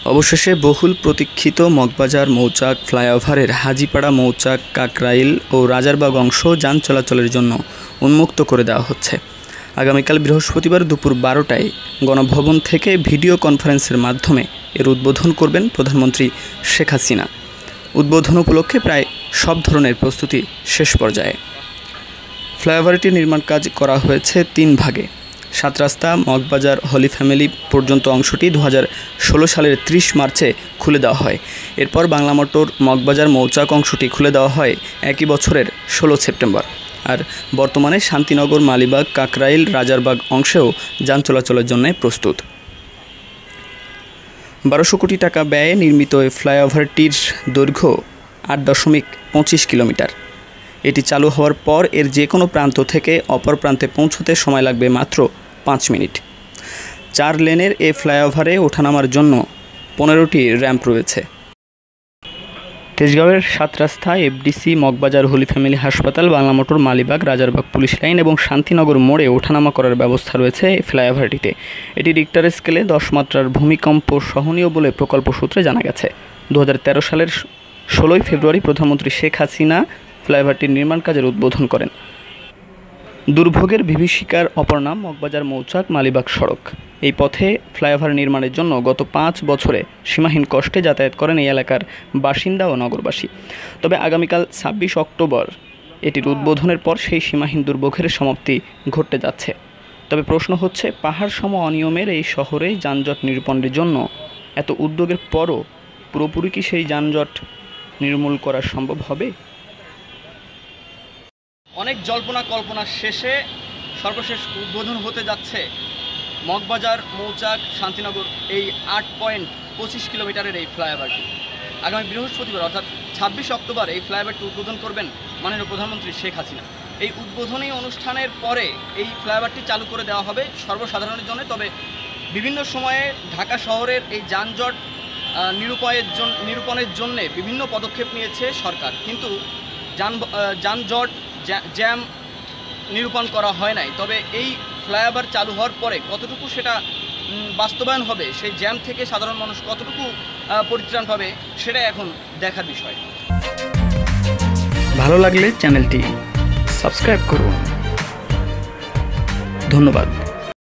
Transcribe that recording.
অবশেষে বহুল প্রতীক্ষিত মগবাজার মৌচাক ফ্লাইওভারের হাজীপাড়া মৌচাক কাকরাইল ও রাজারবাগ অংশ যান চলাচলের জন্য উন্মুক্ত করে দেওয়া হচ্ছে। আগামীকাল বৃহস্পতিবার দুপুর 12টায় গণভবন থেকে ভিডিও কনফারেন্সের মাধ্যমে এর উদ্বোধন করবেন প্রধানমন্ত্রী শেখ হাসিনা। উদ্বোধন উপলক্ষে প্রায় সব ধরনের প্রস্তুতি শেষ পর্যায়ে। ফ্লাইওভারটির নির্মাণ কাজ করা হয়েছে 3 ভাগে। 7 রাস্তা মগবাজার হলি ফ্যামিলি পর্যন্ত অংশটি 2016 সালের 30 মার্চে খুলে দেওয়া হয়। এরপর বাংলা মোটর মগবাজার মৌচাক অংশটি খুলে দেওয়া হয় একই বছরের 16 সেপ্টেম্বর। আর বর্তমানে শান্তিনগর মালিবাগ কাকরাইল রাজারবাগ অংশেও যান চলাচলের জন্য প্রস্তুত। 1200 কোটি টাকা ব্যয়ে নির্মিত এই ফ্লাইওভারটির দৈর্ঘ্য 8.25 কিলোমিটার। এটি চালু হওয়ার পর এর যে কোনো প্রান্ত থেকে অপর প্রান্তে পৌঁছতে সময় লাগবে মাত্র 5 মিনিট। 4 লেনের এই ফ্লাইওভারে ওঠানামার জন্য 15টি র্যাম্প রয়েছে। তেজগাঁওয়ের 7 রাস্তা এফডিসি মগবাজার হলি ফ্যামিলি হাসপাতাল Bangla Motor Malibagh Rajarbagh police line এবং শান্তিনগর মোড়ে ওঠানামা করার ব্যবস্থা রয়েছে এই ফ্লাইওভারটিতে। এটি রিক্টার স্কেলে 10 মাত্রার ভূমিকম্প সহনীয় বলে প্রকল্প সূত্রে জানা গেছে। 2013 সালের 16 ফেব্রুয়ারি প্রধানমন্ত্রী শেখ হাসিনা ফ্লাইওভারটির নির্মাণ কাজের উদ্বোধন করেন। দুর্ভোগের বিভীষিকার অপর নাম মগবাজার মৌচাক মালিবাগ সড়ক। এই পথে ফ্লাইওভার নির্মাণের জন্য গত 5 বছরে সীমাহীন কষ্টে যাতায়াত করেন এই এলাকার বাসিন্দা ও নগরবাসী। তবে আগামীকাল 26 অক্টোবর এটির উদ্বোধনের পর সেই সীমাহীন দুর্ভোগের সমাপ্তি ঘটতে যাচ্ছে। তবে প্রশ্ন হচ্ছে, পাহাড় সম অনিয়মের এই শহরে যানজট নিরূপণের জন্য এত উদ্যোগের পরও পুরোপুরি কি সেই যানজট নির্মূল করা সম্ভব হবে? অনেক জল্পনা কল্পনা শেষে সর্বশেষ উদ্বোধন হতে যাচ্ছে মগবাজার মৌচাক শান্তিনগর এই 8.25 কিলোমিটারের এই ফ্লাইওভারটি। আগামী বৃহস্পতিবার অর্থাৎ 26 অক্টোবর এই ফ্লাইওভারটি উদ্বোধন করবেন মাননীয় প্রধানমন্ত্রী শেখ হাসিনা। এই উদ্বোধনী অনুষ্ঠানের পরে এই ফ্লাইওভারটি চালু করে দেওয়া হবে সর্বসাধারণের জন্য। তবে বিভিন্ন সময়ে ঢাকা শহরের এই যানজট নিরূপণের জন্য বিভিন্ন পদক্ষেপ নিয়েছে সরকার, কিন্তু যানজট জ্যাম নিরূপণ করা হয় নাই। তবে এই ফ্লাইওভার চালু হওয়ার পরে কতটুকু সেটা বাস্তবায়ন হবে, সেই জ্যাম থেকে সাধারণ মানুষ কতটুকু পরিত্রাণ পাবে, সেটা এখন দেখার বিষয়। ভালো লাগলে চ্যানেলটি সাবস্ক্রাইব করুন। ধন্যবাদ।